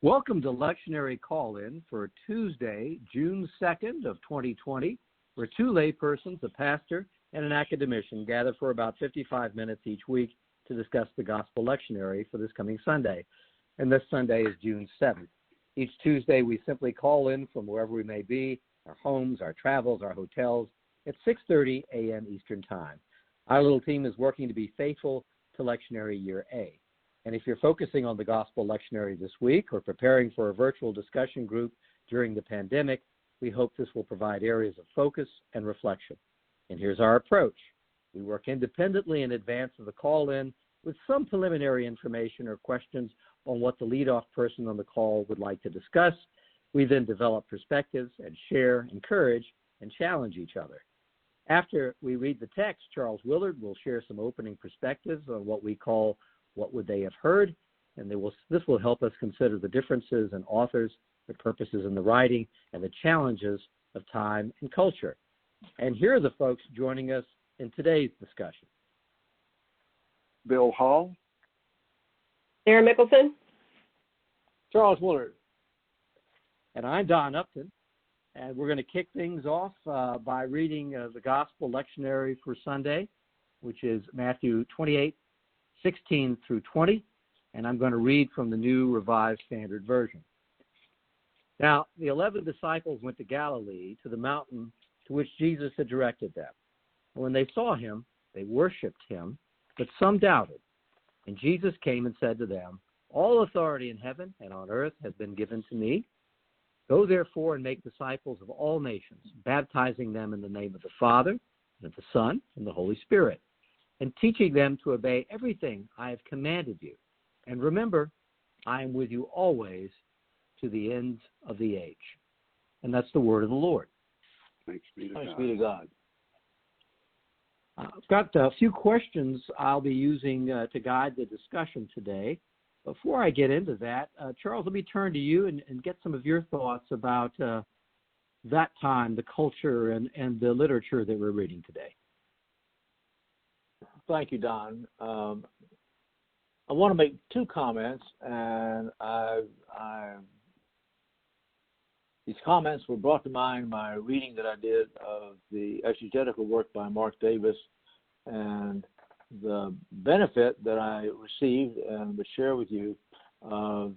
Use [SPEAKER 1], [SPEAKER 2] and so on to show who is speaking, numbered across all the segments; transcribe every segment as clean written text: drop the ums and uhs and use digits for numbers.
[SPEAKER 1] Welcome to Lectionary Call-In for Tuesday, June 2nd of 2020, where two laypersons, a pastor and an academician, gather for about 55 minutes each week to discuss the Gospel Lectionary for this coming Sunday. And this Sunday is June 7th. Each Tuesday we simply call in from wherever we may be, our homes, our travels, our hotels, at 6:30 a.m. Eastern Time. Our little team is working to be faithful to Lectionary Year A. And if you're focusing on the Gospel Lectionary this week or preparing for a virtual discussion group during the pandemic, we hope this will provide areas of focus and reflection. And here's our approach. We work independently in advance of the call-in with some preliminary information or questions on what the leadoff person on the call would like to discuss. We then develop perspectives and share, encourage, and challenge each other. After we read the text, Charles Willard will share some opening perspectives on what we call What Would They Have Heard? And this will help us consider the differences in authors, the purposes in the writing, and the challenges of time and culture. And here are the folks joining us in today's discussion.
[SPEAKER 2] Bill Hall.
[SPEAKER 3] Sara Mickelson.
[SPEAKER 4] Charles Willard.
[SPEAKER 1] And I'm Don Upton. And we're going to kick things off by reading the Gospel Lectionary for Sunday, which is Matthew 28:16 through 20, and I'm going to read from the New Revised Standard Version. Now, the 11 disciples went to Galilee, to the mountain to which Jesus had directed them. And when they saw him, they worshipped him, but some doubted. And Jesus came and said to them, "All authority in heaven and on earth has been given to me. Go therefore and make disciples of all nations, baptizing them in the name of the Father, and of the Son, and the Holy Spirit, and teaching them to obey everything I have commanded you. And remember, I am with you always to the ends of the age." And that's the word of the Lord.
[SPEAKER 2] Thanks be to
[SPEAKER 4] Thanks
[SPEAKER 2] God.
[SPEAKER 4] be to God.
[SPEAKER 1] I've got a few questions I'll be using to guide the discussion today. Before I get into that, Charles, let me turn to you and get some of your thoughts about that time, the culture, and the literature that we're reading today.
[SPEAKER 4] Thank you, Don. I want to make two comments, and these comments were brought to mind by a reading that I did of the exegetical work by Mark Davis, and the benefit that I received and would share with you to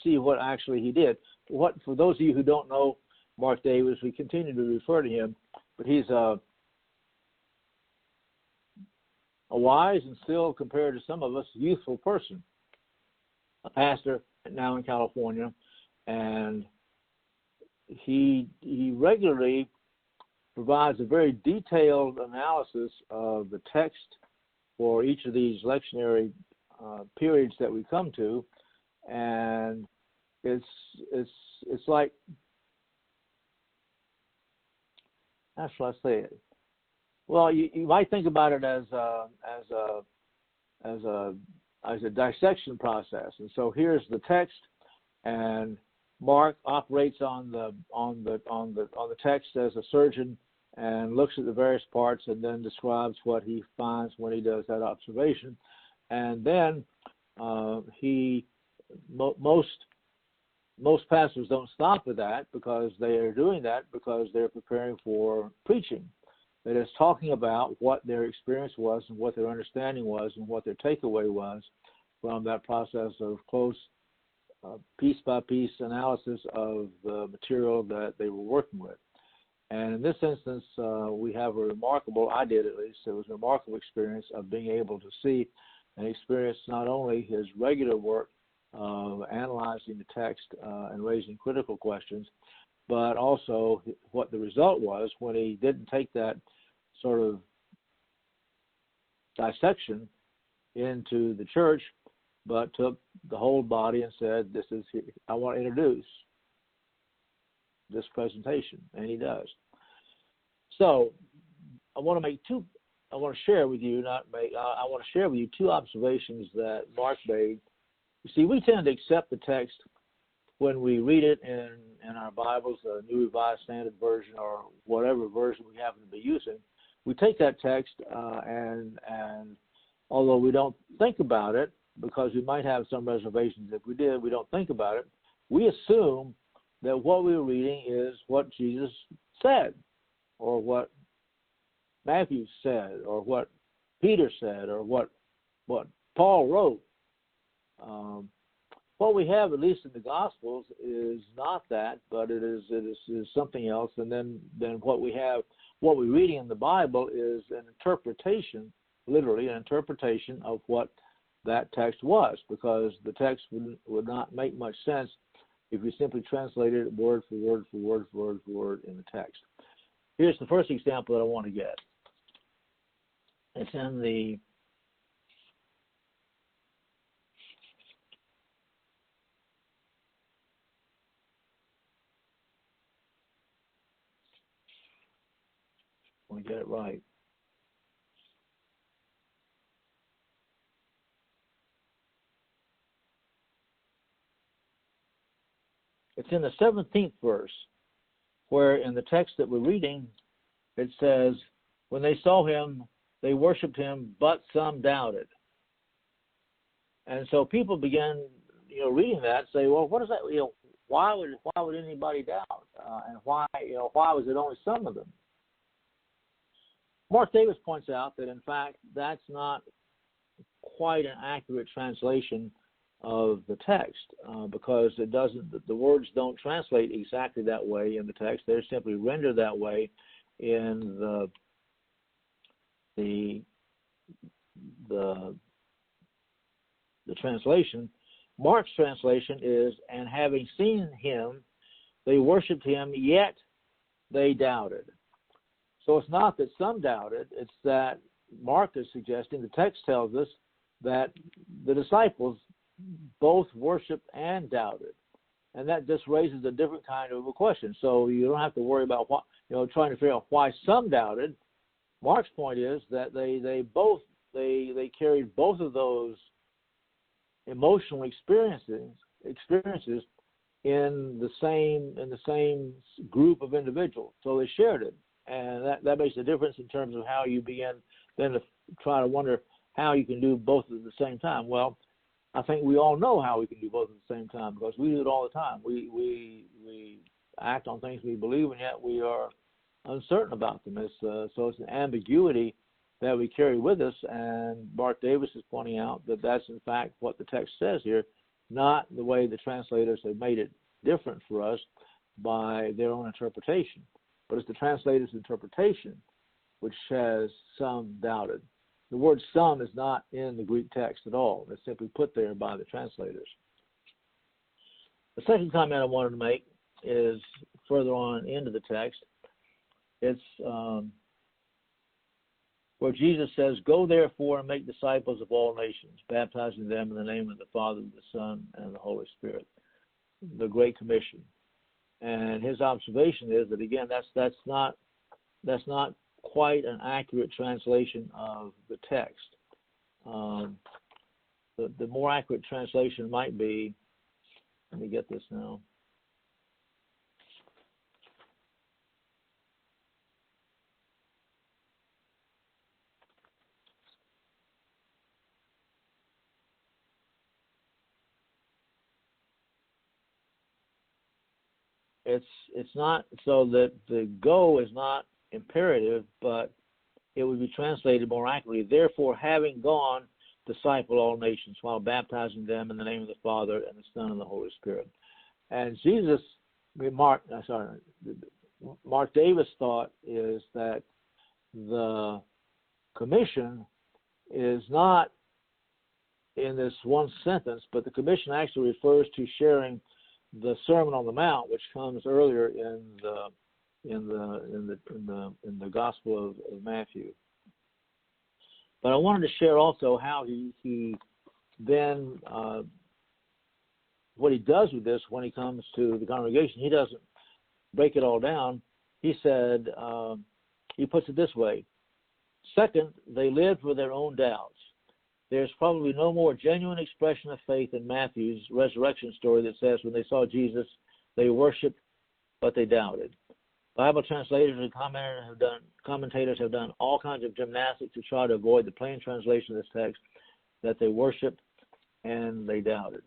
[SPEAKER 4] see what actually he did. For those of you who don't know Mark Davis, we continue to refer to him, but he's a wise and still, compared to some of us, youthful person, a pastor now in California, and he regularly provides a very detailed analysis of the text for each of these lectionary periods that we come to, and it's like, how shall I say it? Well, you might think about it as a dissection process. And so here's the text, and Mark operates on the text as a surgeon and looks at the various parts and then describes what he finds when he does that observation. And then most pastors don't stop with that, because they are doing that because they're preparing for preaching. That is, talking about what their experience was and what their understanding was and what their takeaway was from that process of close piece-by-piece analysis of the material that they were working with. And in this instance, we have I did at least, it was a remarkable experience of being able to see and experience not only his regular work of analyzing the text and raising critical questions, but also what the result was when he didn't take that sort of dissection into the church, but took the whole body and said, I want to introduce this presentation, and he does. So I want to share with you two observations that Mark made. You see, we tend to accept the text when we read it in our Bibles, the New Revised Standard Version or whatever version we happen to be using. We take that text and although we don't think about it, because we might have some reservations if we did, we don't think about it, we assume that what we're reading is what Jesus said, or what Matthew said, or what Peter said, or what Paul wrote. What we have, at least in the Gospels, is not that, but it is something else. And then what we're reading in the Bible is an interpretation, literally an interpretation of what that text was, because the text would not make much sense if you simply translated it word for word for word for word for word in the text. Here's the first example that I want to get. It's in the I want to get it right. It's in the 17th verse, where in the text that we're reading, it says, when they saw him, they worshipped him, but some doubted. And so people began, reading that and say, well, what is that? Why would anybody doubt? And why was it only some of them? Mark Davis points out that, in fact, that's not quite an accurate translation of the text, because the words don't translate exactly that way in the text. They're simply rendered that way in the translation. Mark's translation is, and having seen him, they worshipped him, yet they doubted. So it's not that some doubted, it's that Mark is suggesting, the text tells us that the disciples both worshipped and doubted. And that just raises a different kind of a question. So you don't have to worry about trying to figure out why some doubted. Mark's point is that they carried both of those emotional experiences in the same group of individuals. So they shared it. And that makes a difference in terms of how you begin then to try to wonder how you can do both at the same time. Well, I think we all know how we can do both at the same time, because we do it all the time. We act on things we believe, and yet we are uncertain about them. So it's an ambiguity that we carry with us, and Mark Davis is pointing out that that's in fact what the text says here, not the way the translators have made it different for us by their own interpretation. But it's the translator's interpretation which has some doubted. The word some is not in the Greek text at all. It's simply put there by the translators. The second comment I wanted to make is further on into the text. It's where Jesus says, "Go therefore and make disciples of all nations, baptizing them in the name of the Father, the Son, and the Holy Spirit." The Great Commission. And his observation is that, again, that's not quite an accurate translation of the text. The more accurate translation might be, let me get this now. It's not so that the go is not imperative, but it would be translated more accurately. Therefore, having gone, disciple all nations, while baptizing them in the name of the Father and the Son and the Holy Spirit. And Mark Davis thought is that the commission is not in this one sentence, but the commission actually refers to sharing the Sermon on the Mount, which comes earlier in the Gospel of Matthew. But I wanted to share also how he then what he does with this when he comes to the congregation. He doesn't break it all down. He said he puts it this way: second, they lived with their own doubts. There's probably no more genuine expression of faith in Matthew's resurrection story that says when they saw Jesus, they worshiped, but they doubted. Bible translators and commentators have done all kinds of gymnastics to try to avoid the plain translation of this text, that they worshiped and they doubted.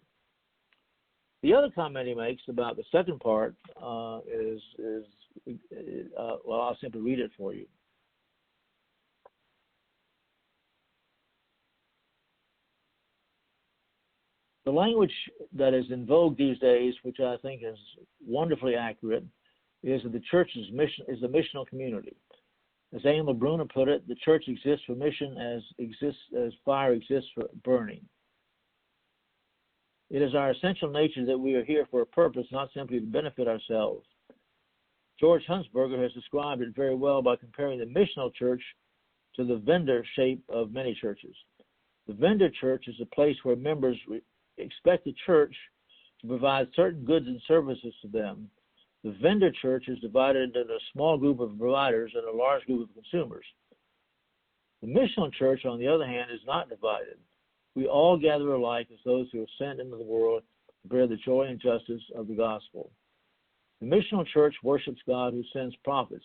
[SPEAKER 4] The other comment he makes about the second part is I'll simply read it for you. The language that is in vogue these days, which I think is wonderfully accurate, is that the church is a missional community. As Emil Brunner put it, the church exists for mission as fire exists for burning. It is our essential nature that we are here for a purpose, not simply to benefit ourselves. George Huntsberger has described it very well by comparing the missional church to the vendor shape of many churches. The vendor church is a place where members expect the church to provide certain goods and services to them. The vendor church is divided into a small group of providers and a large group of consumers. The missional church, on the other hand, is not divided. We all gather alike as those who are sent into the world to bear the joy and justice of the gospel. The missional church worships God who sends prophets,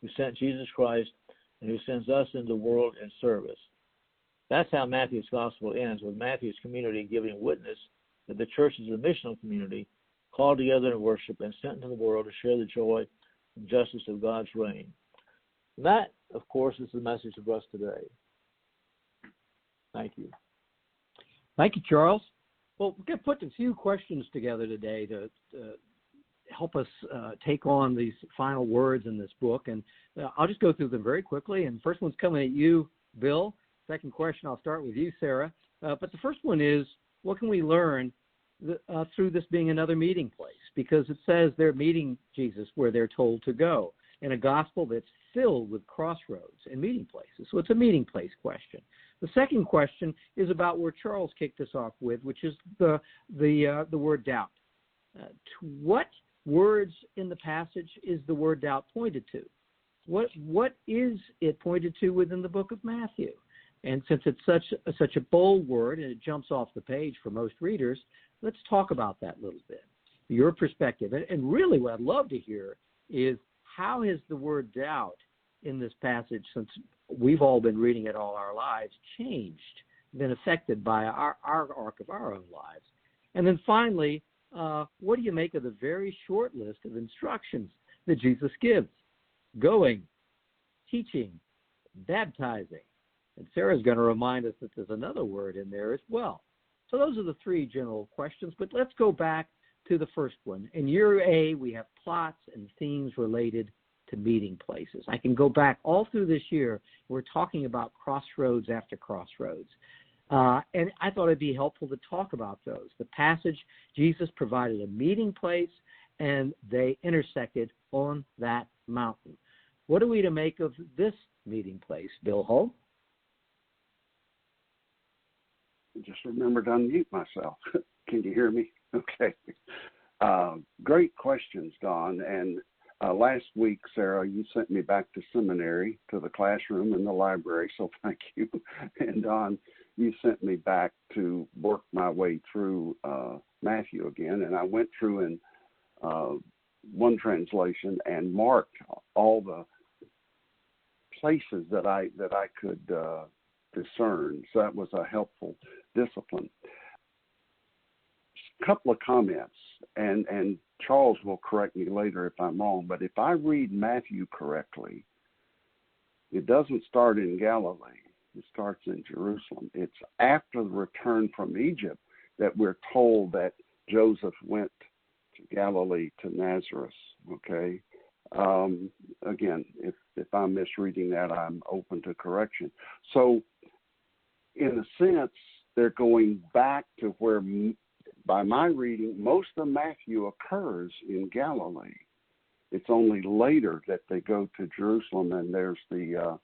[SPEAKER 4] who sent Jesus Christ, and who sends us into the world in service. That's how Matthew's gospel ends, with Matthew's community giving witness that the church is a missional community called together in worship and sent into the world to share the joy and justice of God's reign. And that, of course, is the message of us today. Thank you.
[SPEAKER 1] Thank you, Charles. Well, we're going to put a few questions together today to help us take on these final words in this book. And I'll just go through them very quickly. And the first one's coming at you, Bill. Second question, I'll start with you, Sarah. But the first one is, what can we learn through this being another meeting place? Because it says they're meeting Jesus where they're told to go, in a gospel that's filled with crossroads and meeting places. So it's a meeting place question. The second question is about where Charles kicked us off with, which is the word doubt. What words in the passage is the word doubt pointed to? What is it pointed to within the book of Matthew? And since it's such a bold word and it jumps off the page for most readers, let's talk about that a little bit, your perspective. And really what I'd love to hear is, how has the word doubt in this passage, since we've all been reading it all our lives, changed, been affected by our arc of our own lives? And then finally, what do you make of the very short list of instructions that Jesus gives? Going, teaching, baptizing. And Sarah's going to remind us that there's another word in there as well. So those are the three general questions, but let's go back to the first one. In year A, we have plots and themes related to meeting places. I can go back all through this year. We're talking about crossroads after crossroads. And I thought it'd be helpful to talk about those. The passage, Jesus provided a meeting place, and they intersected on that mountain. What are we to make of this meeting place, Bill Hull?
[SPEAKER 2] Just remembered to unmute myself. Can you hear me? Okay. Great questions, Don. And last week, Sarah, you sent me back to seminary, to the classroom and the library, so thank you. And Don, you sent me back to work my way through Matthew again. And I went through in one translation and marked all the places that I could discern. So that was a helpful discipline. A couple of comments, and Charles will correct me later if I'm wrong, but if I read Matthew correctly, it doesn't start in Galilee. It starts in Jerusalem. It's after the return from Egypt that we're told that Joseph went to Galilee, to Nazareth, okay? Again, if I'm misreading that, I'm open to correction. So, in a sense, they're going back to where, by my reading, most of Matthew occurs in Galilee. It's only later that they go to Jerusalem and there's the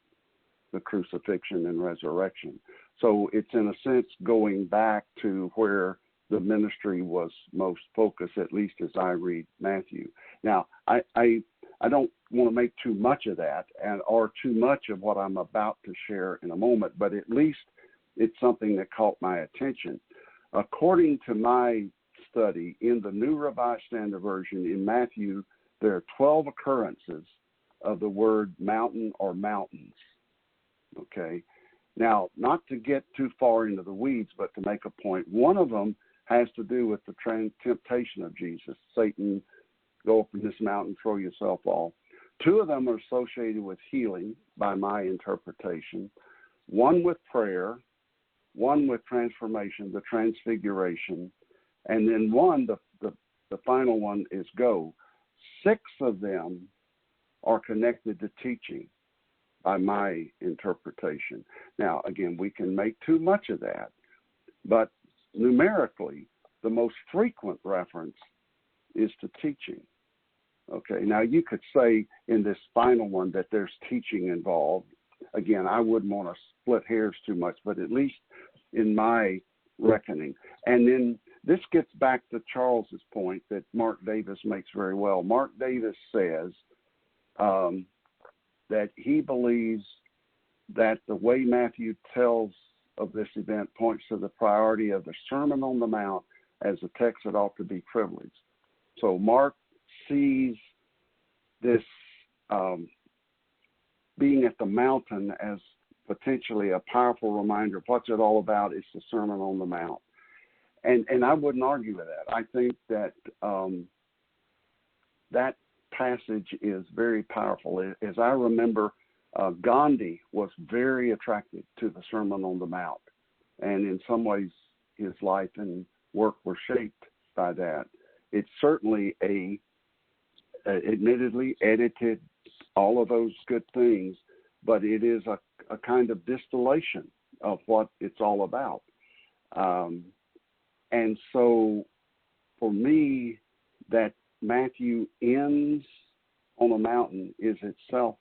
[SPEAKER 2] crucifixion and resurrection. So it's in a sense going back to where the ministry was most focused, at least as I read Matthew. Now, I don't want to make too much of that or too much of what I'm about to share in a moment, but at least it's something that caught my attention. According to my study, in the New Revised Standard Version in Matthew, there are 12 occurrences of the word mountain or mountains. Okay? Now, not to get too far into the weeds, but to make a point, one of them has to do with the temptation of Jesus. Satan, go up in this mountain, throw yourself off. 2 of them are associated with healing, by my interpretation. 1 with prayer, 1 with transformation, the transfiguration, and then 1, the final one, is go. 6 of them are connected to teaching, by my interpretation. Now, again, we can make too much of that, but numerically, the most frequent reference is to teaching. Okay, now you could say in this final one that there's teaching involved. Again, I wouldn't want to split hairs too much, but at least in my reckoning. And then this gets back to Charles's point that Mark Davis makes very well. Mark Davis says that he believes that the way Matthew tells of this event points to the priority of the Sermon on the Mount as a text that ought to be privileged. So Mark sees this being at the mountain as potentially a powerful reminder of what's it all about. It's the Sermon on the Mount. And I wouldn't argue with that. I think that that passage is very powerful. As I remember, Gandhi was very attracted to the Sermon on the Mount, and in some ways his life and work were shaped by that. It's certainly admittedly edited, all of those good things, but it is a kind of distillation of what it's all about. And so for me, that Matthew ends on a mountain is itself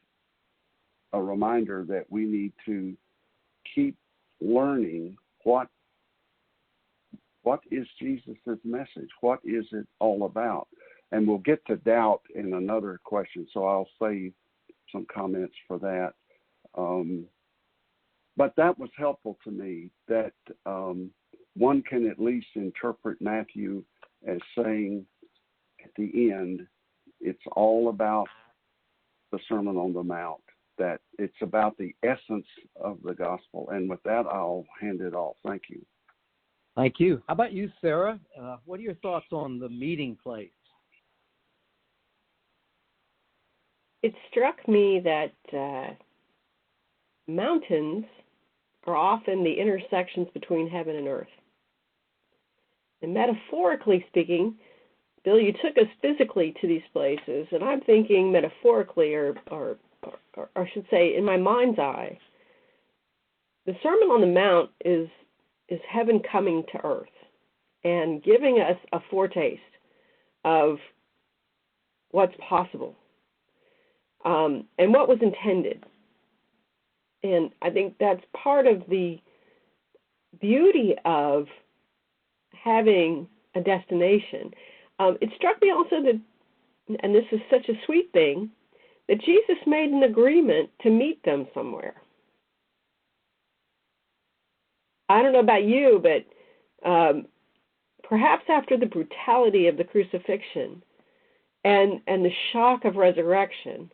[SPEAKER 2] a reminder that we need to keep learning what is Jesus' message? What is it all about? And we'll get to doubt in another question, so I'll save some comments for that. But that was helpful to me, that one can at least interpret Matthew as saying at the end, it's all about the Sermon on the Mount, that it's about the essence of the gospel. And with that, I'll hand it off. Thank you.
[SPEAKER 1] Thank you. How about you, Sara? What are your thoughts on the meeting place?
[SPEAKER 3] It struck me that mountains are often the intersections between heaven and earth. And metaphorically speaking, Bill, you took us physically to these places, and I'm thinking metaphorically, or I should say in my mind's eye, the Sermon on the Mount is heaven coming to earth and giving us a foretaste of what's possible and what was intended. And I think that's part of the beauty of having a destination. It struck me also that, and this is such a sweet thing, that Jesus made an agreement to meet them somewhere. I don't know about you, but perhaps after the brutality of the crucifixion and the shock of resurrection,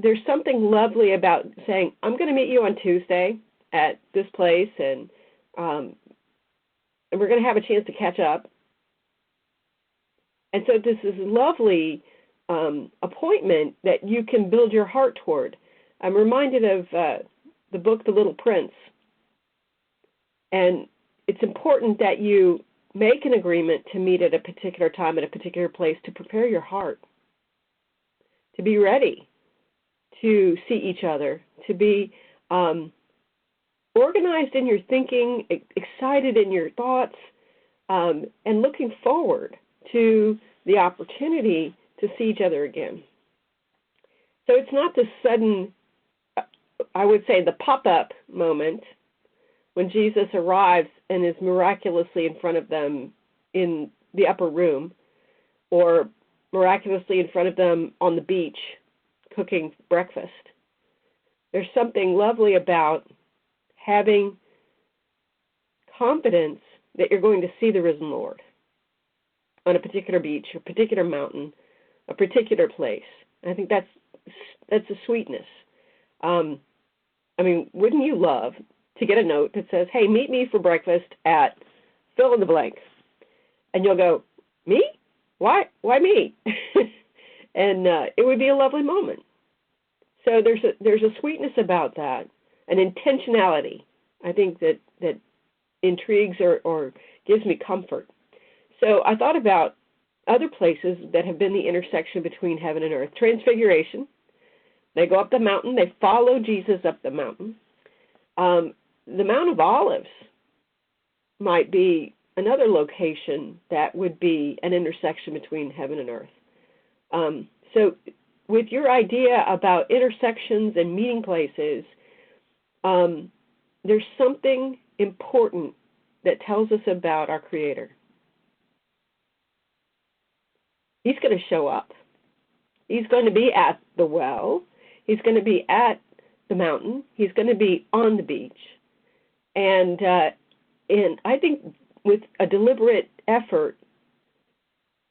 [SPEAKER 3] there's something lovely about saying, I'm going to meet you on Tuesday at this place, and we're going to have a chance to catch up. And so this is a lovely appointment that you can build your heart toward. I'm reminded of the book, The Little Prince. And it's important that you make an agreement to meet at a particular time, at a particular place, to prepare your heart, to be ready to see each other, to be organized in your thinking, excited in your thoughts, and looking forward to the opportunity to see each other again. So it's not the sudden, I would say, the pop-up moment when Jesus arrives and is miraculously in front of them in the upper room, or miraculously in front of them on the beach cooking breakfast. There's something lovely about having confidence that you're going to see the risen Lord on a particular beach, a particular mountain, a particular place. And I think that's a sweetness. I mean, wouldn't you love to get a note that says, hey, meet me for breakfast at fill in the blank. And you'll go, me? Why me? And it would be a lovely moment. So there's a sweetness about that, an intentionality, I think, that intrigues or gives me comfort. So I thought about other places that have been the intersection between heaven and earth. Transfiguration. They go up the mountain. They follow Jesus up the mountain. The Mount of Olives might be another location that would be an intersection between heaven and earth. So with your idea about intersections and meeting places, there's something important that tells us about our Creator. He's going to show up. He's going to be at the well. He's going to be at the mountain. He's going to be on the beach. And I think with a deliberate effort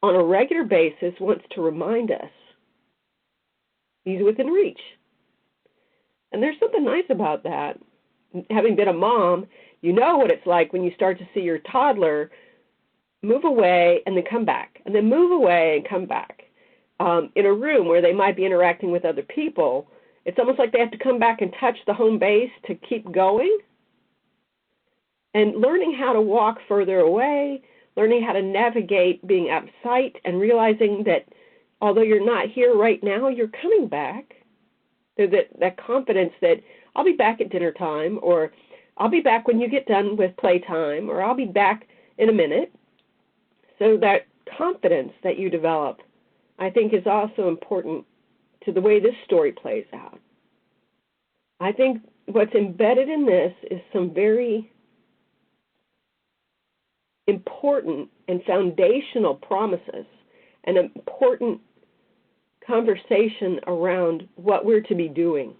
[SPEAKER 3] on a regular basis wants to remind us he's within reach. And there's something nice about that. Having been a mom, you know what it's like when you start to see your toddler move away and then come back, and then move away and come back. In a room where they might be interacting with other people, it's almost like they have to come back and touch the home base to keep going. And learning how to walk further away, learning how to navigate being out of sight, and realizing that although you're not here right now, you're coming back. There's that confidence that I'll be back at dinner time, or I'll be back when you get done with playtime, or I'll be back in a minute. So that confidence that you develop, I think, is also important to the way this story plays out. I think what's embedded in this is some very important and foundational promises, an important conversation around what we're to be doing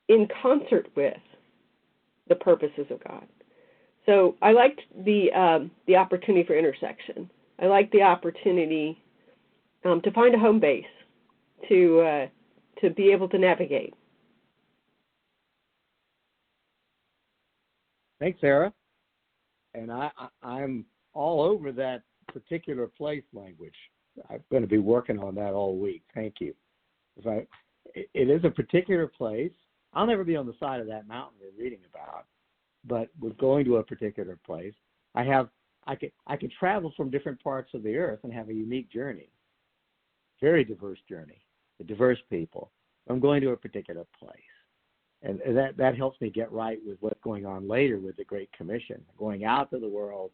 [SPEAKER 3] in concert with the purposes of God. So I liked the opportunity for intersection. I liked the opportunity to find a home base, to be able to navigate.
[SPEAKER 1] Thanks, Sara. And I'm all over that particular place language. I'm going to be working on that all week. Thank you. It is a particular place. I'll never be on the side of that mountain we're reading about, but we're going to a particular place. I could travel from different parts of the earth and have a unique journey, very diverse journey, with diverse people. I'm going to a particular place. And that helps me get right with what's going on later with the Great Commission, going out to the world,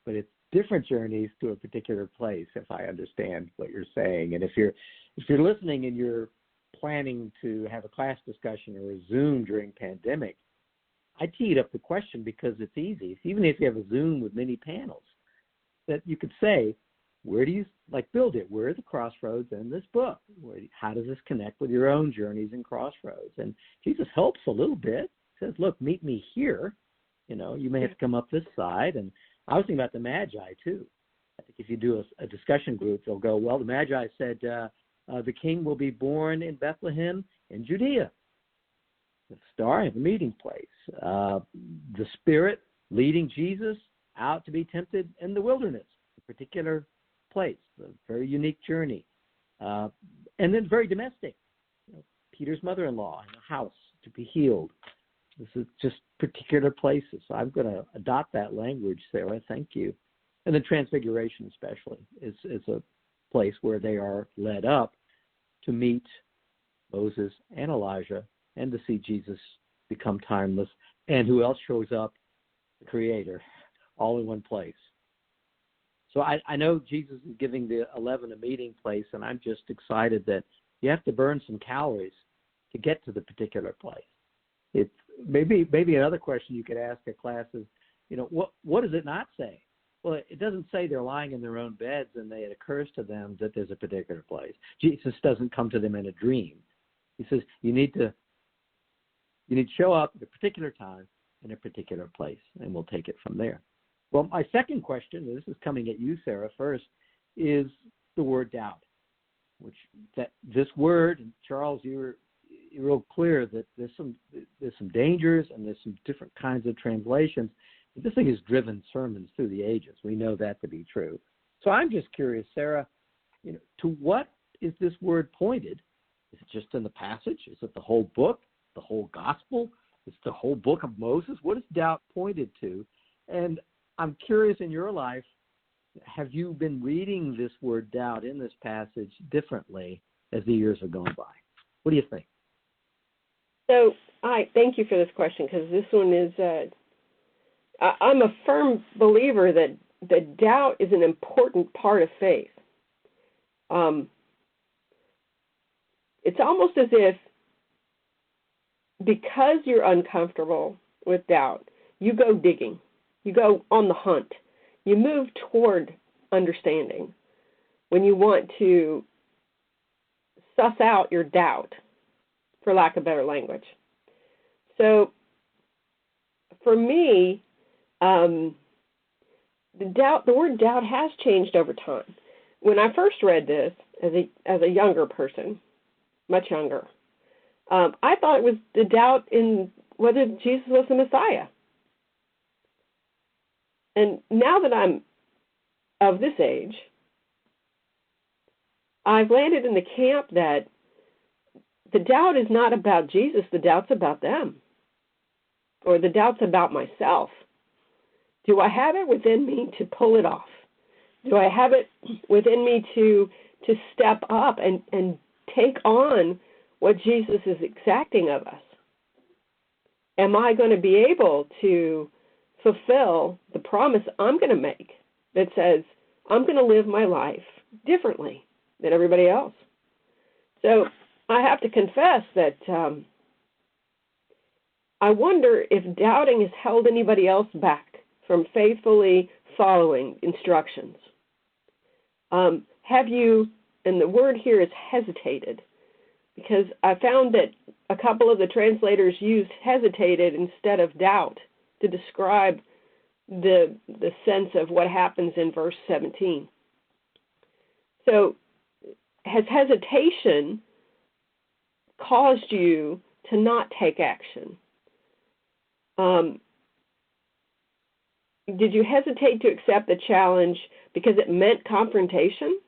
[SPEAKER 1] but it's different journeys to a particular place, if I understand what you're saying. And if you're listening and you're planning to have a class discussion or a Zoom during pandemic, I teed up the question because it's easy. Even if you have a Zoom with many panels, that you could say, where do you build it? Where are the crossroads in this book? How does this connect with your own journeys and crossroads? And Jesus helps a little bit. He says, look, meet me here. You may have to come up this side. And I was thinking about the Magi too. I think if you do a discussion group, they'll go, well, the Magi said the king will be born in Bethlehem in Judea. The star has a meeting place. The Spirit leading Jesus out to be tempted in the wilderness, a particular place, a very unique journey. And then very domestic. Peter's mother-in-law in a house to be healed. This is just particular places. So I'm going to adopt that language, Sara. Thank you. And then Transfiguration especially is a place where they are led up to meet Moses and Elijah and to see Jesus become timeless. And who else shows up? The Creator, all in one place. So I know Jesus is giving the 11 a meeting place, and I'm just excited that you have to burn some calories to get to the particular place. It's maybe another question you could ask a class is, what does it not say? Well, it doesn't say they're lying in their own beds and it occurs to them that there's a particular place. Jesus doesn't come to them in a dream. He says you need to show up at a particular time in a particular place, and we'll take it from there. Well, my second question, this is coming at you, Sara, first, is the word doubt, which that this word, and Charles, real clear that there's some dangers and there's some different kinds of translations. This thing has driven sermons through the ages. We know that to be true. So I'm just curious, Sara, to what is this word pointed? Is it just in the passage? Is it the whole book, the whole gospel? Is it the whole book of Moses? What is doubt pointed to? And I'm curious, in your life, have you been reading this word doubt in this passage differently as the years have gone by? What do you think?
[SPEAKER 3] So I thank you for this question, because this one is, I'm a firm believer that doubt is an important part of faith. It's almost as if, because you're uncomfortable with doubt, you go digging, you go on the hunt, you move toward understanding when you want to suss out your doubt, for lack of better language. So for me, the word doubt has changed over time. When I first read this as a younger person, much younger, I thought it was the doubt in whether Jesus was the Messiah. And now that I'm of this age, I've landed in the camp that the doubt is not about Jesus, the doubt's about them, or the doubt's about myself. Do I have it within me to pull it off? Do I have it within me to step up and take on what Jesus is exacting of us? Am I going to be able to fulfill the promise I'm going to make that says I'm going to live my life differently than everybody else? So I have to confess that I wonder if doubting has held anybody else back from faithfully following instructions. Have you, and the word here is hesitated, because I found that a couple of the translators used hesitated instead of doubt to describe the sense of what happens in verse 17. So has hesitation caused you to not take action? Did you hesitate to accept the challenge because it meant confrontation?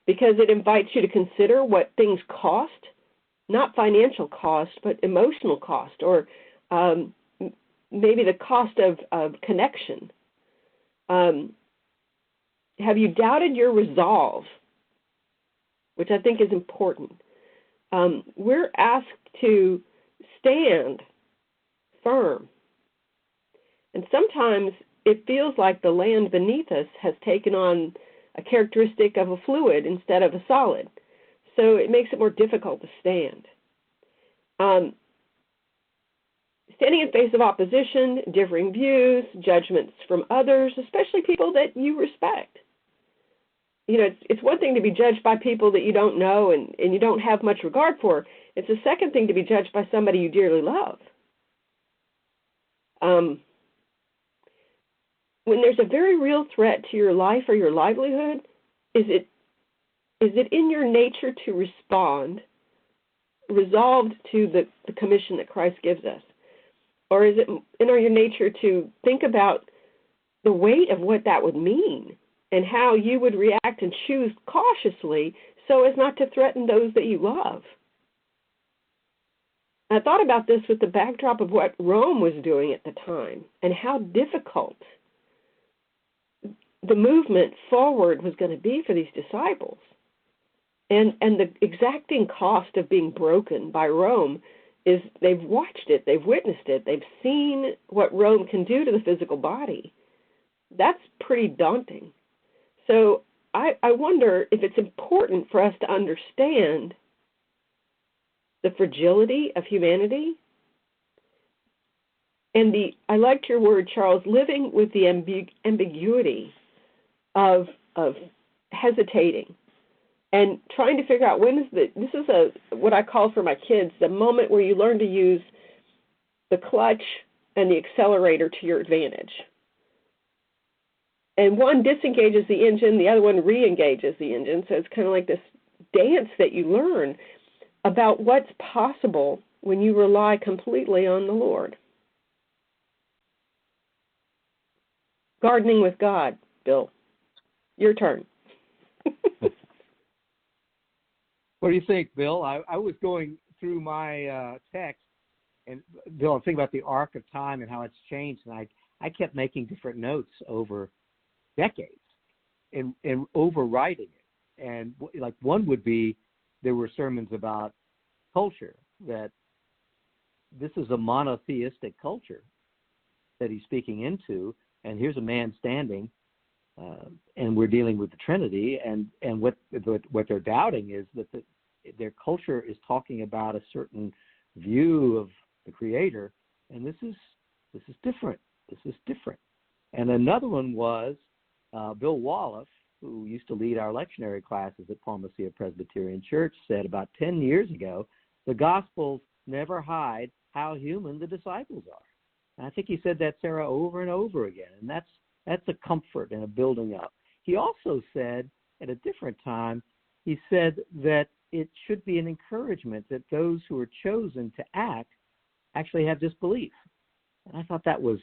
[SPEAKER 3] Because it invites you to consider what things cost? Not financial cost, but emotional cost, or maybe the cost of connection. Have you doubted your resolve, which I think is important? We're asked to stand firm. And sometimes it feels like the land beneath us has taken on a characteristic of a fluid instead of a solid. So it makes it more difficult to stand. Standing in face of opposition, differing views, judgments from others, especially people that you respect. It's one thing to be judged by people that you don't know and you don't have much regard for. It's a second thing to be judged by somebody you dearly love. When there's a very real threat to your life or your livelihood, is it in your nature to respond, resolved to the commission that Christ gives us? Or is it in your nature to think about the weight of what that would mean and how you would react and choose cautiously so as not to threaten those that you love? I thought about this with the backdrop of what Rome was doing at the time and how difficult the movement forward was going to be for these disciples. And the exacting cost of being broken by Rome is they've watched it, they've witnessed it, they've seen what Rome can do to the physical body. That's pretty daunting. So I wonder if it's important for us to understand the fragility of humanity. And I liked your word, Charles, living with the ambiguity of hesitating and trying to figure out this is what I call for my kids, the moment where you learn to use the clutch and the accelerator to your advantage. And one disengages the engine, the other one re-engages the engine. So it's kind of like this dance that you learn. about what's possible when you rely completely on the Lord. Gardening with God, Bill. Your turn.
[SPEAKER 1] What do you think, Bill? I was going through my text, and Bill, I'm thinking about the arc of time and how it's changed, and I kept making different notes over decades and overwriting it. And like one would be, there were sermons about culture, that this is a monotheistic culture that he's speaking into, and here's a man standing, and we're dealing with the Trinity, and what they're doubting is that their culture is talking about a certain view of the Creator, and this is different. This is different. And another one was Bill Wallach, who used to lead our lectionary classes at Palmacia Presbyterian Church, said about 10 years ago, the Gospels never hide how human the disciples are. And I think he said that, Sarah, over and over again, and that's a comfort and a building up. He also said at a different time, he said that it should be an encouragement that those who are chosen to act actually have this belief. And I thought that was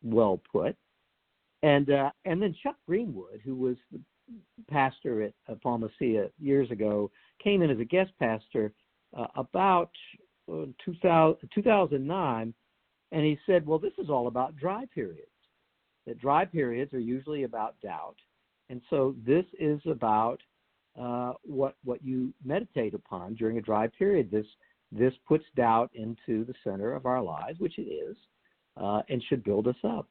[SPEAKER 1] well put. And then Chuck Greenwood, who was the pastor at Palmacia years ago, came in as a guest pastor about 2009, and he said, well, this is all about dry periods, that dry periods are usually about doubt. And so this is about what you meditate upon during a dry period. This puts doubt into the center of our lives, which it is, and should build us up.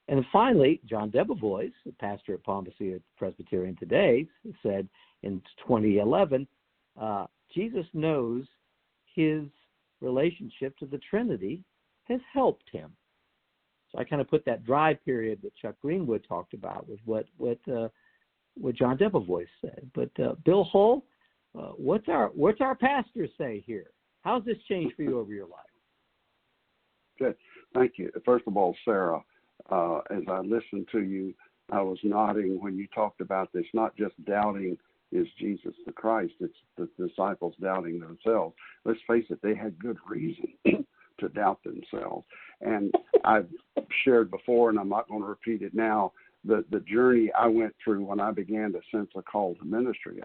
[SPEAKER 1] And finally, John Debevoise, the pastor at Palmacia Presbyterian today, said in 2011, Jesus knows his relationship to the Trinity has helped him. So I kind of put that dry period that Chuck Greenwood talked about with what John Debevoise said. But Bill Hull, what's our pastor say here? How's this changed for you over your life?
[SPEAKER 2] Good, thank you. First of all, Sarah, as I listened to you, I was nodding when you talked about this, not just doubting is Jesus the Christ, it's the disciples doubting themselves. Let's face it, they had good reason to doubt themselves. And I've shared before, and I'm not going to repeat it now, the journey I went through when I began to sense a call to ministry.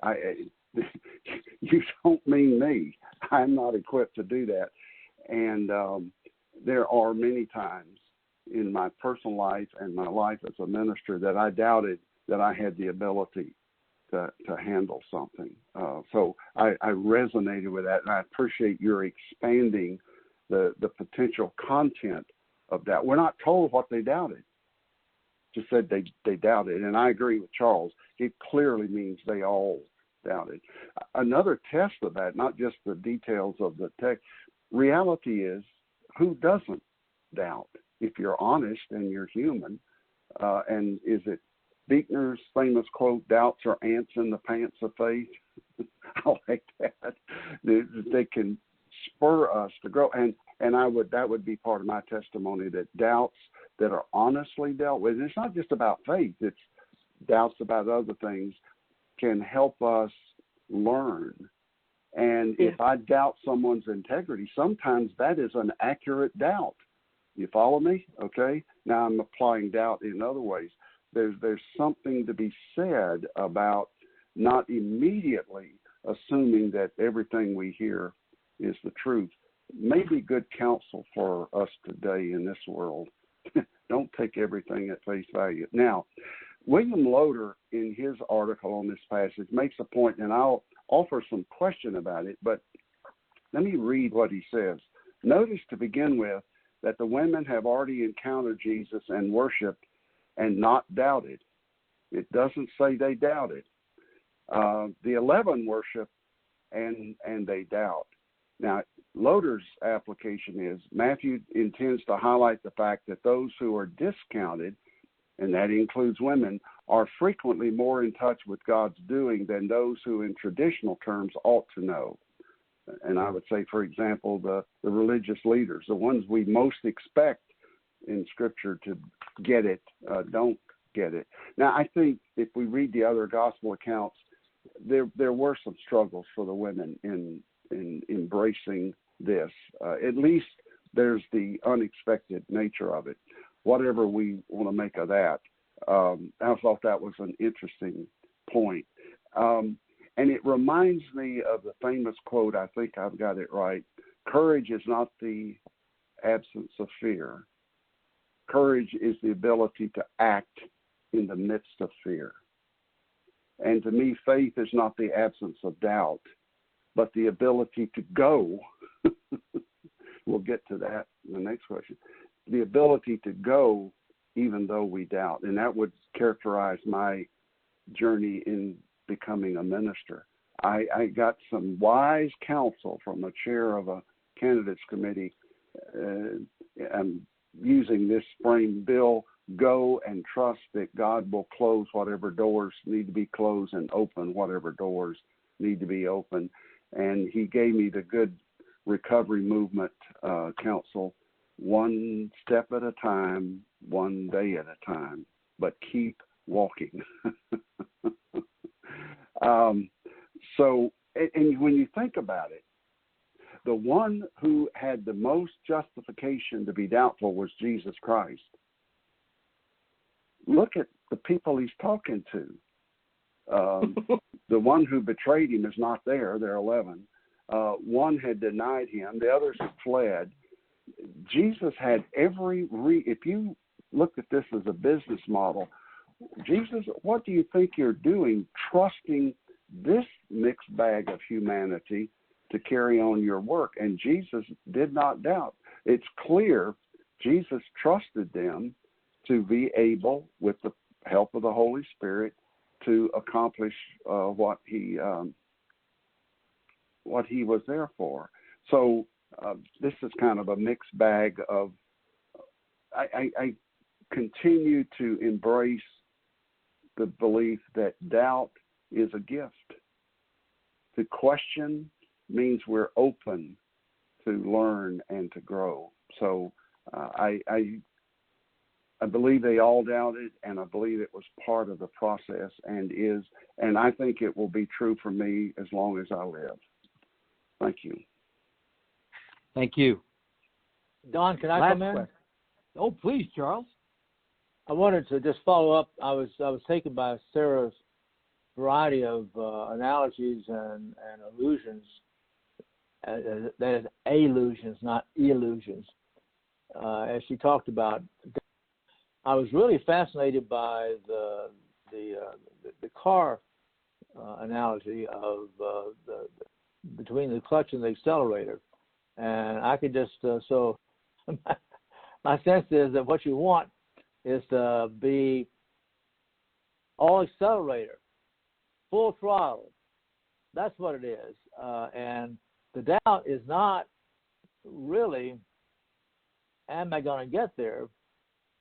[SPEAKER 2] You don't mean me. I'm not equipped to do that. And there are many times in my personal life and my life as a minister that I doubted that I had the ability to handle something. So I resonated with that, and I appreciate your expanding the potential content of that. We're not told what they doubted. Just said they doubted, and I agree with Charles. It clearly means they all doubted. Another test of that, not just the details of the text, reality is, who doesn't doubt? If you're honest and you're human, and is it Buechner's famous quote, doubts are ants in the pants of faith? I like that. They can spur us to grow, and that would be part of my testimony, that doubts that are honestly dealt with, and it's not just about faith, it's doubts about other things, can help us learn. And if I doubt someone's integrity, sometimes that is an accurate doubt. You follow me? Okay. Now I'm applying doubt in other ways. There's something to be said about not immediately assuming that everything we hear is the truth. Maybe good counsel for us today in this world. Don't take everything at face value. Now, William Loader, in his article on this passage, makes a point, and I'll offer some question about it, but let me read what he says. Notice to begin with that the women have already encountered Jesus and worshiped and not doubted. It doesn't say they doubted. The 11 worship and they doubt. Now, Loader's application is Matthew intends to highlight the fact that those who are discounted, and that includes women, are frequently more in touch with God's doing than those who in traditional terms ought to know. And I would say, for example, the religious leaders, the ones we most expect in Scripture to get it, don't get it. Now, I think if we read the other gospel accounts, there were some struggles for the women in in embracing this. At least there's the unexpected nature of it. Whatever we want to make of that, I thought that was an interesting point. And it reminds me of the famous quote, I think I've got it right: courage is not the absence of fear. Courage is the ability to act in the midst of fear. And to me, faith is not the absence of doubt, but the ability to go. We'll get to that in the next question. The ability to go even though we doubt. And that would characterize my journey in becoming a minister. I got some wise counsel from a chair of a candidates committee. I'm using this frame, Bill: go and trust that God will close whatever doors need to be closed and open whatever doors need to be open. And he gave me the good recovery movement counsel: one step at a time, one day at a time, but keep walking. So, and when you think about it, the one who had the most justification to be doubtful was Jesus Christ. Look at the people he's talking to. The one who betrayed him is not there. There are 11. One had denied him. The others had fled. Jesus had if you look at this as a business model, Jesus, what do you think you're doing, trusting this mixed bag of humanity to carry on your work? And Jesus did not doubt. It's clear Jesus trusted them to be able, with the help of the Holy Spirit, to accomplish what he was there for. So this is kind of a mixed bag of. I continue to embrace the belief that doubt is a gift. To question means we're open to learn and to grow. So I believe they all doubted, and I believe it was part of the process and I think it will be true for me as long as I live. Thank you.
[SPEAKER 1] Thank you.
[SPEAKER 4] Don, can I come in?
[SPEAKER 1] Question. Oh, please, Charles.
[SPEAKER 4] I wanted to just follow up. I was taken by Sarah's variety of analogies and allusions. That is, allusions, not illusions. As she talked about, I was really fascinated by the car analogy of between the clutch and the accelerator, and I could just so my sense is that what you want is to be all accelerator, full throttle. That's what it is, and the doubt is not really, am I going to get there?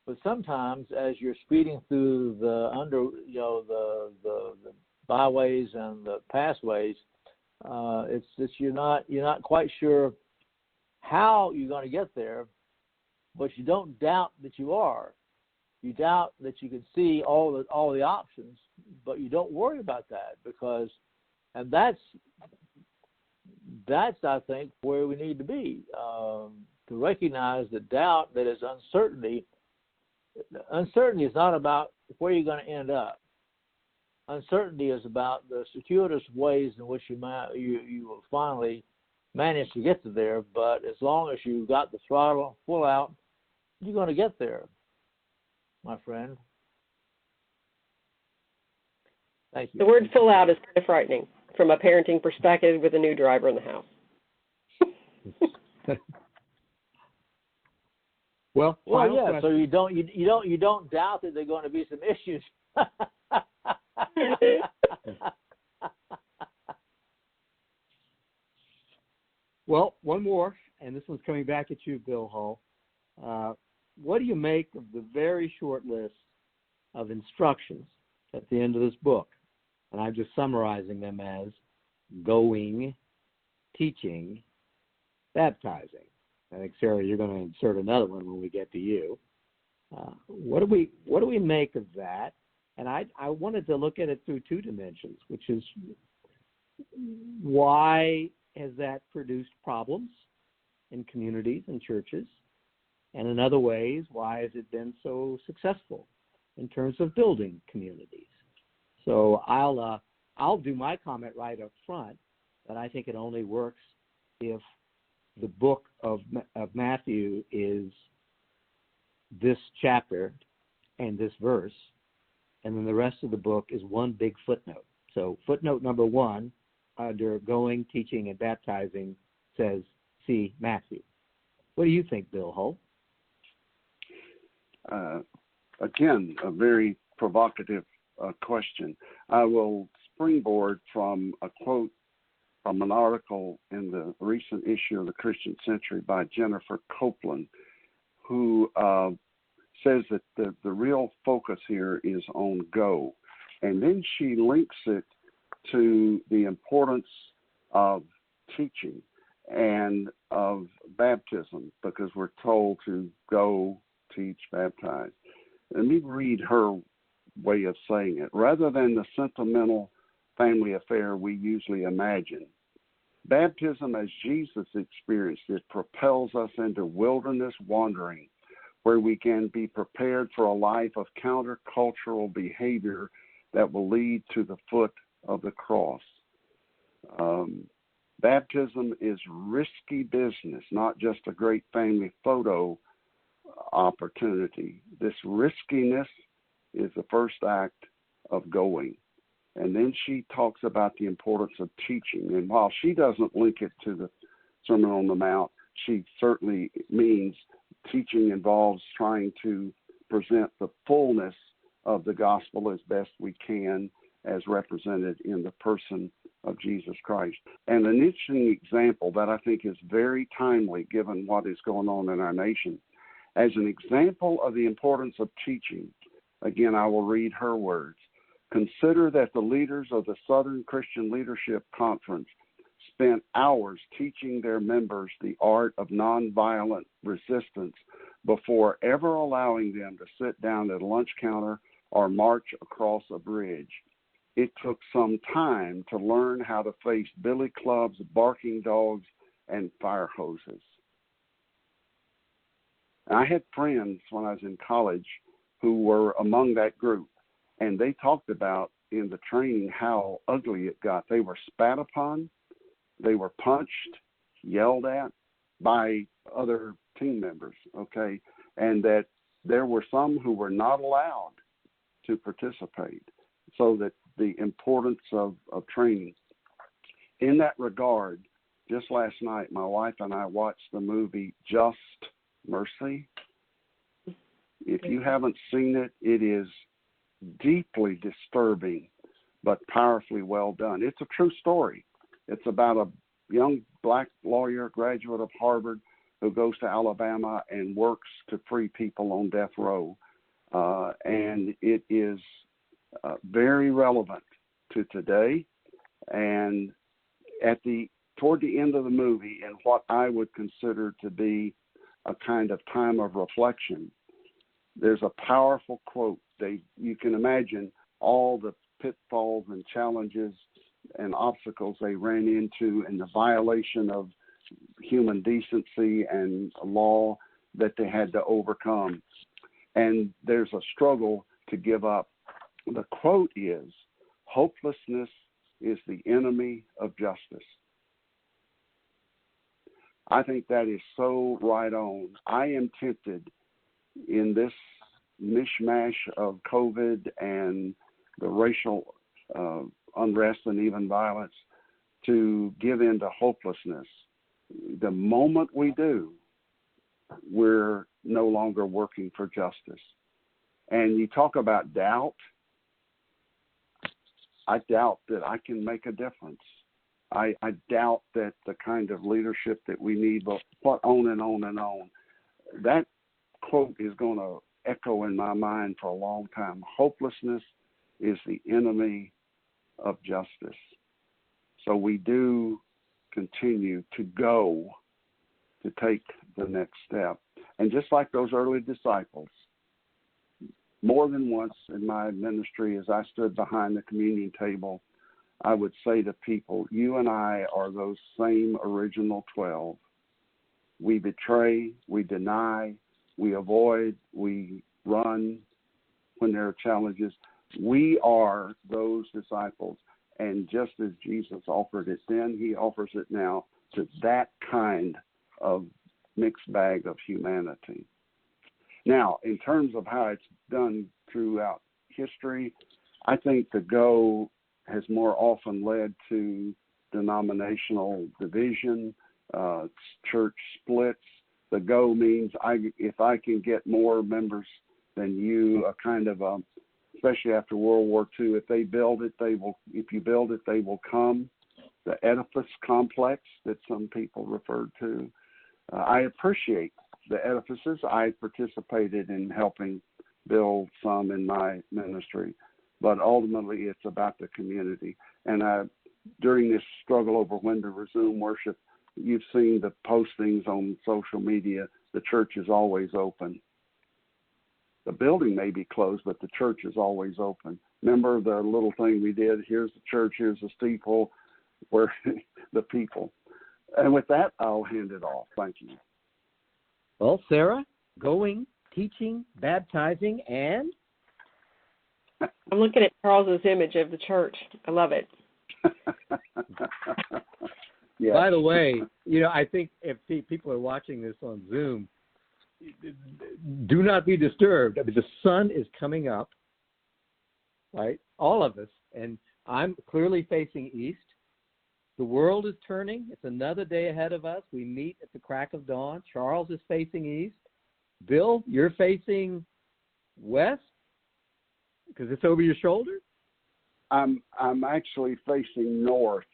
[SPEAKER 4] But sometimes, as you're speeding through the byways and the passways, it's you're not quite sure how you're going to get there, but you don't doubt that you are. You doubt that you can see all the options, but you don't worry about that and that's I think where we need to be, to recognize the doubt that is uncertainty. Uncertainty is not about where you're going to end up. Uncertainty is about the circuitous ways in which you will finally manage to get to there. But as long as you've got the throttle full out, you're going to get there, my friend. Thank you.
[SPEAKER 3] The word "full out" is kind of frightening from a parenting perspective with a new driver in the house.
[SPEAKER 1] Well,
[SPEAKER 4] yeah. So you don't doubt that there are going to be some issues.
[SPEAKER 1] Well, one more, and this one's coming back at you, Bill Hull. What do you make of the very short list of instructions at the end of this book? And I'm just summarizing them as going, teaching, baptizing. I think, Sarah, you're going to insert another one when we get to you. What do we make of that? And I wanted to look at it through two dimensions, which is why has that produced problems in communities and churches? And in other ways, why has it been so successful in terms of building communities? So I'll do my comment right up front that I think it only works if the book of Matthew is this chapter and this verse, and then the rest of the book is one big footnote. So footnote number 1 under going, teaching, and baptizing says, see Matthew. What do you think, Bill Hull?
[SPEAKER 2] Again, a very provocative question. I will springboard from a quote from an article in the recent issue of the Christian Century by Jennifer Copeland, who says that the real focus here is on go. And then she links it to the importance of teaching and of baptism, because we're told to go, teach, baptize. Let me read her way of saying it. Rather than the sentimental family affair we usually imagine, baptism as Jesus experienced it propels us into wilderness wandering, where we can be prepared for a life of countercultural behavior that will lead to the foot of the cross. Baptism is risky business, not just a great family photo opportunity. This riskiness is the first act of going. And then she talks about the importance of teaching. And while she doesn't link it to the Sermon on the Mount, she certainly means teaching involves trying to present the fullness of the gospel as best we can, as represented in the person of Jesus Christ. And an interesting example that I think is very timely given what is going on in our nation. As an example of the importance of teaching, again, I will read her words. Consider that the leaders of the Southern Christian Leadership Conference spent hours teaching their members the art of nonviolent resistance before ever allowing them to sit down at a lunch counter or march across a bridge. It took some time to learn how to face billy clubs, barking dogs, and fire hoses. And I had friends when I was in college who were among that group, and they talked about in the training how ugly it got. They were spat upon, they were punched, yelled at by other team members, okay, and that there were some who were not allowed to participate, so that the importance of training. In that regard, just last night, my wife and I watched the movie Just Mercy. If you haven't seen it, it is deeply disturbing, but powerfully well done. It's a true story. It's about a young black lawyer, graduate of Harvard, who goes to Alabama and works to free people on death row. And it is very relevant to today. And toward the end of the movie, in what I would consider to be a kind of time of reflection, there's a powerful quote. You can imagine all the pitfalls and challenges and obstacles they ran into and the violation of human decency and law that they had to overcome. And there's a struggle to give up. The quote is, "Hopelessness is the enemy of justice." I think that is so right on. I am tempted in this mishmash of COVID and the racial unrest and even violence to give in to hopelessness. The moment we do, we're no longer working for justice. And you talk about doubt. I doubt that I can make a difference. I doubt that the kind of leadership that we need, but on and on and on. That quote is going to echo in my mind for a long time. Hopelessness is the enemy of justice. So we do continue to go to take the next step. And just like those early disciples, more than once in my ministry, as I stood behind the communion table, I would say to people, you and I are those same original 12. We betray, we deny, we avoid, we run when there are challenges. We are those disciples. And just as Jesus offered it then, he offers it now to that kind of mixed bag of humanity. Now, in terms of how it's done throughout history, I think the go has more often led to denominational division, church splits. The go means if I can get more members than you, a kind of especially after World War II, if they build it, they will. If you build it, they will come. The edifice complex that some people referred to. I appreciate the edifices. I participated in helping build some in my ministry, but ultimately it's about the community. And during this struggle over when to resume worship, you've seen the postings on social media. The church is always open. The building may be closed, but the church is always open. Remember the little thing we did? Here's the church, here's the steeple, where the people. And with that, I'll hand it off. Thank you.
[SPEAKER 1] Well, Sara, going, teaching, baptizing, and?
[SPEAKER 3] I'm looking at Charles's image of the church. I love it.
[SPEAKER 2] Yeah.
[SPEAKER 1] By the way, I think if people are watching this on Zoom, do not be disturbed. I mean, the sun is coming up, right? All of us, and I'm clearly facing east. The world is turning. It's another day ahead of us. We meet at the crack of dawn. Charles is facing east. Bill, you're facing west because it's over your shoulder?
[SPEAKER 2] I'm actually facing north.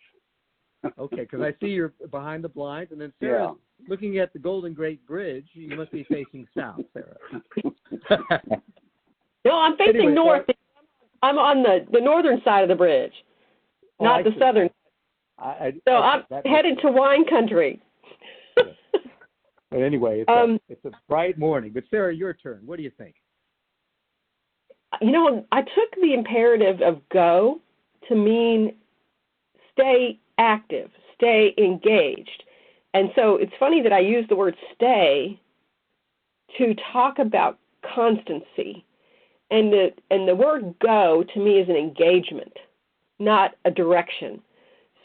[SPEAKER 1] Okay, because I see you're behind the blinds, and then Sarah's looking at the Golden Gate Bridge. You must be facing south, Sara.
[SPEAKER 3] No, I'm facing north. I'm on the northern side of the bridge, not the southern. I'm headed to wine country.
[SPEAKER 1] But anyway, it's a bright morning. But Sara, your turn. What do you think?
[SPEAKER 3] I took the imperative of go to mean stay active, stay engaged. And so it's funny that I use the word stay to talk about constancy. And the word go to me is an engagement, not a direction.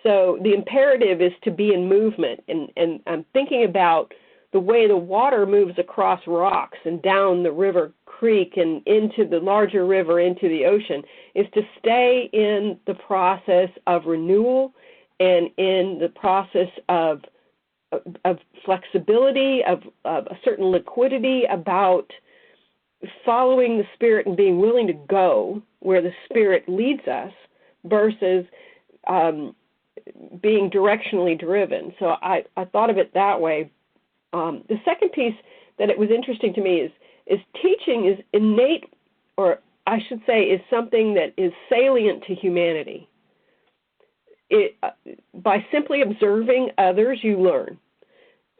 [SPEAKER 3] So the imperative is to be in movement. And I'm thinking about the way the water moves across rocks and down the river creek and into the larger river, into the ocean, is to stay in the process of renewal and in the process of flexibility, of a certain liquidity about following the Spirit and being willing to go where the Spirit leads us versus being directionally driven. So I thought of it that way. The second piece that it was interesting to me is teaching is innate, or I should say is something that is salient to humanity. By simply observing others, you learn.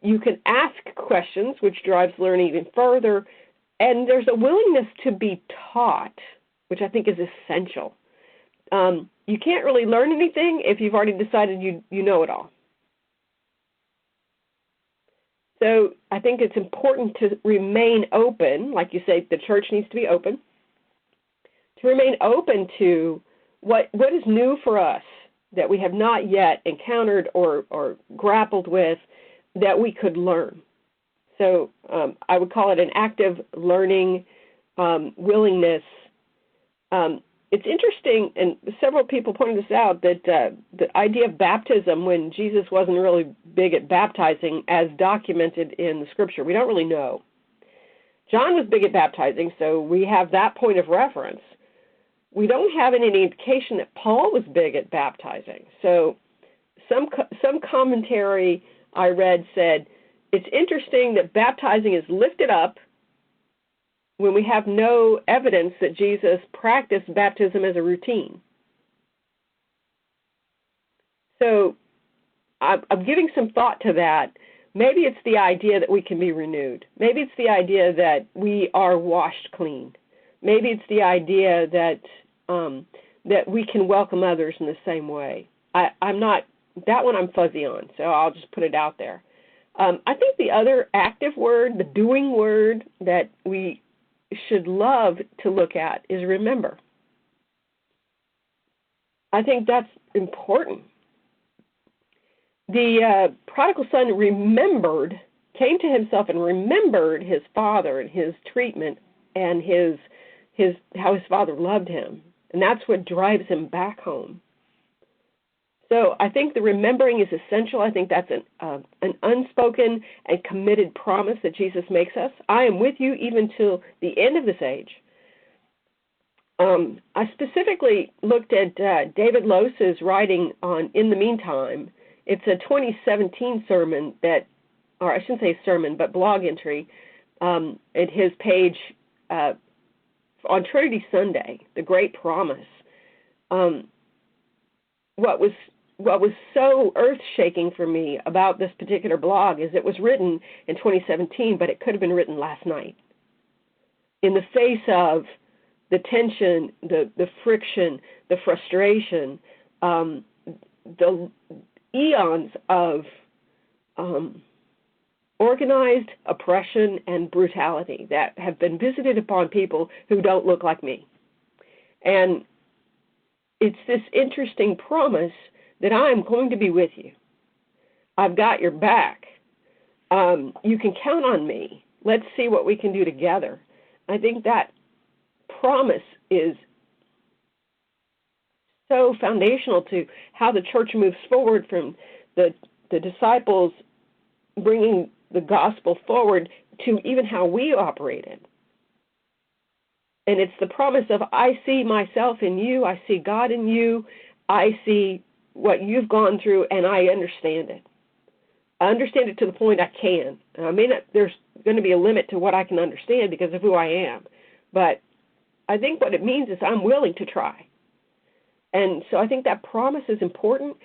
[SPEAKER 3] You can ask questions, which drives learning even further, and there's a willingness to be taught, which I think is essential. You can't really learn anything if you've already decided you know it all. So I think it's important to remain open. Like you say, the church needs to be open. To remain open to what is new for us that we have not yet encountered or grappled with that we could learn. So I would call it an active learning willingness. It's interesting, and several people pointed this out, that the idea of baptism, when Jesus wasn't really big at baptizing, as documented in the Scripture, we don't really know. John was big at baptizing, so we have that point of reference. We don't have any indication that Paul was big at baptizing. So some commentary I read said, it's interesting that baptizing is lifted up when we have no evidence that Jesus practiced baptism as a routine. So I'm giving some thought to that. Maybe it's the idea that we can be renewed. Maybe it's the idea that we are washed clean. Maybe it's the idea that that we can welcome others in the same way. I'm not, that one I'm fuzzy on, so I'll just put it out there. I think the other active word, the doing word that we should love to look at is remember. I think that's important. The prodigal son remembered, came to himself and remembered his father and his treatment and his how his father loved him. And that's what drives him back home. So I think the remembering is essential. I think that's an unspoken and committed promise that Jesus makes us. I am with you even till the end of this age. I specifically looked at David Lose's writing on In the Meantime. It's a 2017 sermon that, or I shouldn't say sermon, but blog entry at his page on Trinity Sunday, The Great Promise. What was so earth-shaking for me about this particular blog is it was written in 2017, but it could have been written last night. In the face of the tension, the friction, the frustration, the eons of organized oppression and brutality that have been visited upon people who don't look like me. And it's this interesting promise that I'm going to be with you. I've got your back. You can count on me. Let's see what we can do together. I think that promise is so foundational to how the church moves forward from the disciples bringing the gospel forward to even how we operated. And it's the promise of, I see myself in you, I see God in you, I see what you've gone through, and I understand it. I understand it to the point I can. And I mean, there's going to be a limit to what I can understand because of who I am. But I think what it means is I'm willing to try. And so I think that promise is important.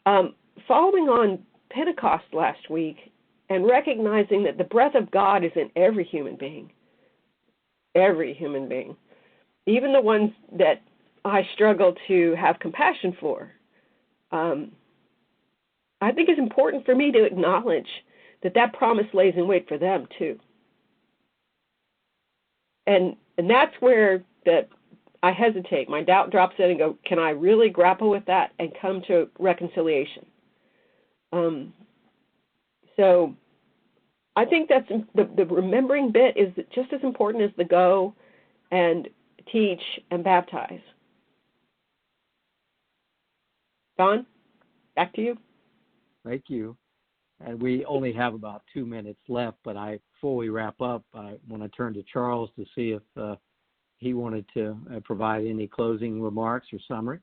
[SPEAKER 3] Following on Pentecost last week and recognizing that the breath of God is in every human being, even the ones that I struggle to have compassion for, I think it's important for me to acknowledge that promise lays in wait for them too. And that's where I hesitate. My doubt drops in and go, can I really grapple with that and come to reconciliation? So I think that's the remembering bit is just as important as the go and teach and baptize. Don, back to you.
[SPEAKER 1] Thank you. And we only have about 2 minutes left, but before we wrap up, I want to turn to Charles to see if he wanted to provide any closing remarks or summary.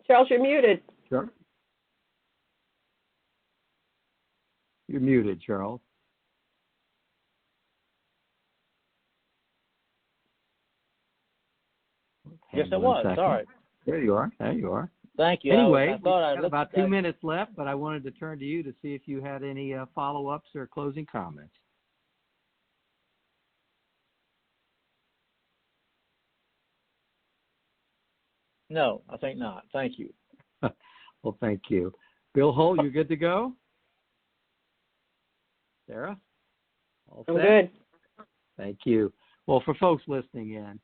[SPEAKER 3] Charles, you're muted.
[SPEAKER 1] Sure. You're muted, Charles.
[SPEAKER 4] Yes, I was. Sorry.
[SPEAKER 1] There you are.
[SPEAKER 4] Thank you.
[SPEAKER 1] Anyway,
[SPEAKER 4] I thought
[SPEAKER 1] we've got about 2 minutes left, but I wanted to turn to you to see if you had any follow-ups or closing comments.
[SPEAKER 4] No, I think not. Thank you.
[SPEAKER 1] Well, thank you. Bill Holt, you good to go? Sarah? All set?
[SPEAKER 3] I'm good.
[SPEAKER 1] Thank you. Well, for folks listening in,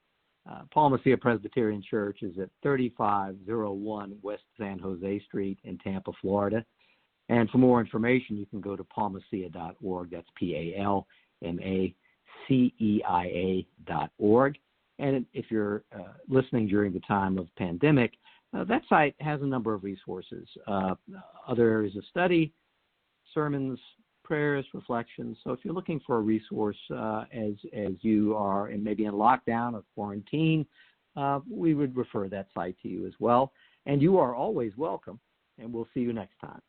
[SPEAKER 1] Palmacia Presbyterian Church is at 3501 West San Jose Street in Tampa, Florida. And for more information, you can go to palmacia.org. That's PALMACEIA.org. And if you're listening during the time of pandemic, that site has a number of resources, other areas of study, sermons, prayers, reflections. So if you're looking for a resource as you are and maybe in lockdown or quarantine, we would refer that site to you as well. And you are always welcome, and we'll see you next time.